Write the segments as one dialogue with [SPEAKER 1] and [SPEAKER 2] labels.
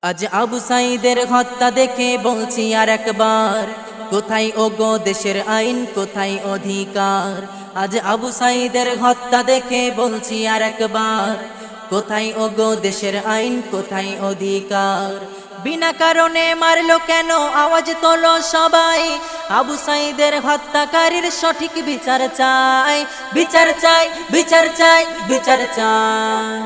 [SPEAKER 1] আজ আবু সাঈদের হত্যা দেখে বলছি আর একবার, কোথায় ওগো দেশের আইন, কোথায় অধিকার। আজ আবু সাঈদের হত্যা দেখে বলছি আর একবার, কোথায় ওগো দেশের আইন, কোথায় অধিকার। বিনা কারণে মারলো কেন, আওয়াজ তোলো সবাই। আবু সাঈদের হত্যাকারীর সঠিক বিচার চাই, বিচার চাই, বিচার চাই, বিচার চাই।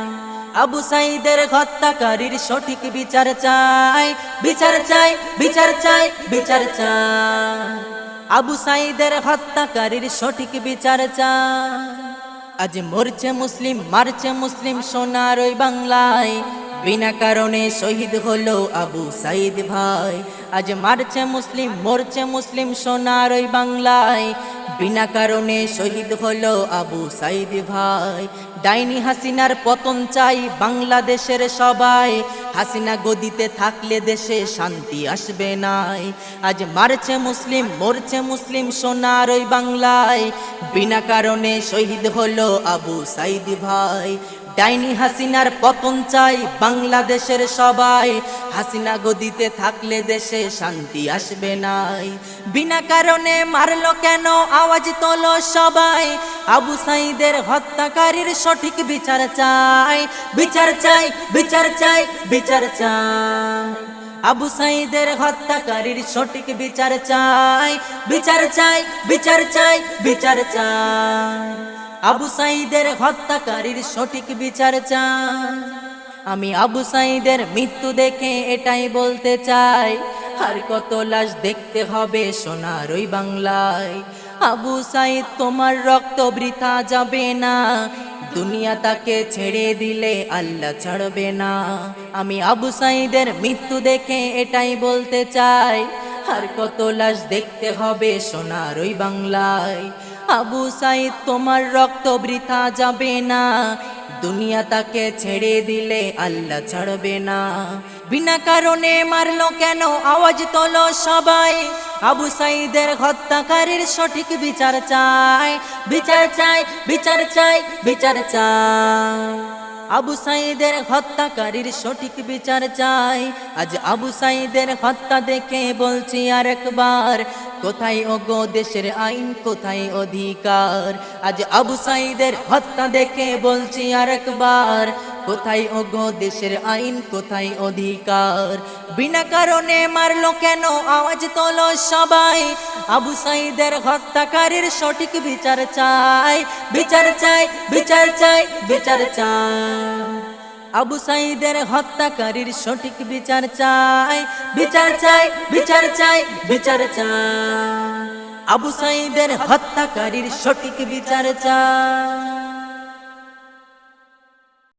[SPEAKER 1] আবু সাঈদের হত্যাকারীর সঠিক বিচার চাই, বিচার চাই, বিচার চাই, বিচার চাই। আবু সাঈদের হত্যাকারীর সঠিক বিচার চাই। আজ মরছে মুসলিম, মারছে মুসলিম সোনার ওই বাংলায়, বিনা কারণে শহীদ হলো আবু সাঈদ ভাই। আজ মারছে মুসলিম, মরছে মুসলিম সোনার ওই বাংলায়, বিনা কারণে শহীদ হলো আবু সাঈদ ভাই। ডাইনি হাসিনার পতন চাই বাংলাদেশের সবাই, হাসিনা গদিতে থাকলে দেশে শান্তি আসবে নাই। আজ মারছে মুসলিম, মরছে মুসলিম সোনার ওই বাংলায়, বিনা কারণে শহীদ হলো আবু সাঈদ ভাই। ডাইনি হাসিনার পতন চাই বাংলাদেশের সবাই, হাসিনা গদিতে থাকলে দেশে শান্তি আসবে নাই। বিনা কারণে মারলো কেন, আওয়াজ তোলো সবাই। আবু সাঈদের হত্যাকারীর সঠিক বিচার চাই, বিচার চাই, বিচার চাই, বিচার চাই। আবু সাঈদের হত্যাকারীর সঠিক বিচার চাই, বিচার চাই, বিচার চাই, বিচার চাই। আবু সাঈদের হত্যাকারীর সঠিক বিচার চাই। আমি আবু সাঈদের মৃত্যু দেখে এটাই বলতে চাই, আর কত লাশ দেখতে হবে সোনার ওই বাংলায়। আবু সাঈদ তোমার রক্ত বৃথা যাবে না, দুনিয়া তাকে ছেড়ে দিলে আল্লাহ ছাড়বে না। আমি আবু সাঈদের মৃত্যু দেখে এটাই বলতে চাই, আর কত লাশ দেখতে হবে সোনার ওই বাংলায়। আবু সাঈদ তোমার রক্ত বৃথা যাবে না, দুনিয়া তাকে ছেড়ে দিলে আল্লাহ ছাড়বে না। বিনা কারণে মারলো কেন, আওয়াজ তোলো সবাই। আবু সাঈদের হত্যাকারীর সঠিক বিচার চাই, বিচার চাই, বিচার চাই, বিচার চাই। আবু সাঈদের হত্যাকারীর সঠিক বিচার চাই। আজ আবু সাঈদের হত্যা দেখে বলছি আর একবার, কোথায় ওগো দেশের আইন, কোথায় অধিকার। আজ আবু সাঈদের হত্যা দেখে বলছি আর একবার, কোথায় ওগো দেশের আইন, কোথায় অধিকার। বিনা কারণে মারলো কেন, আওয়াজ তোলো সবাই। আবু সাঈদের হত্যাকারীর সঠিক বিচার চাই, বিচার চাই, বিচার চাই, বিচার চাই। আবু সাঈদের হত্যাকারীর সঠিক বিচার চাই, বিচার চাই, বিচার চাই, বিচার চাই। আবু সাঈদের হত্যাকারীর সঠিক বিচার চাই।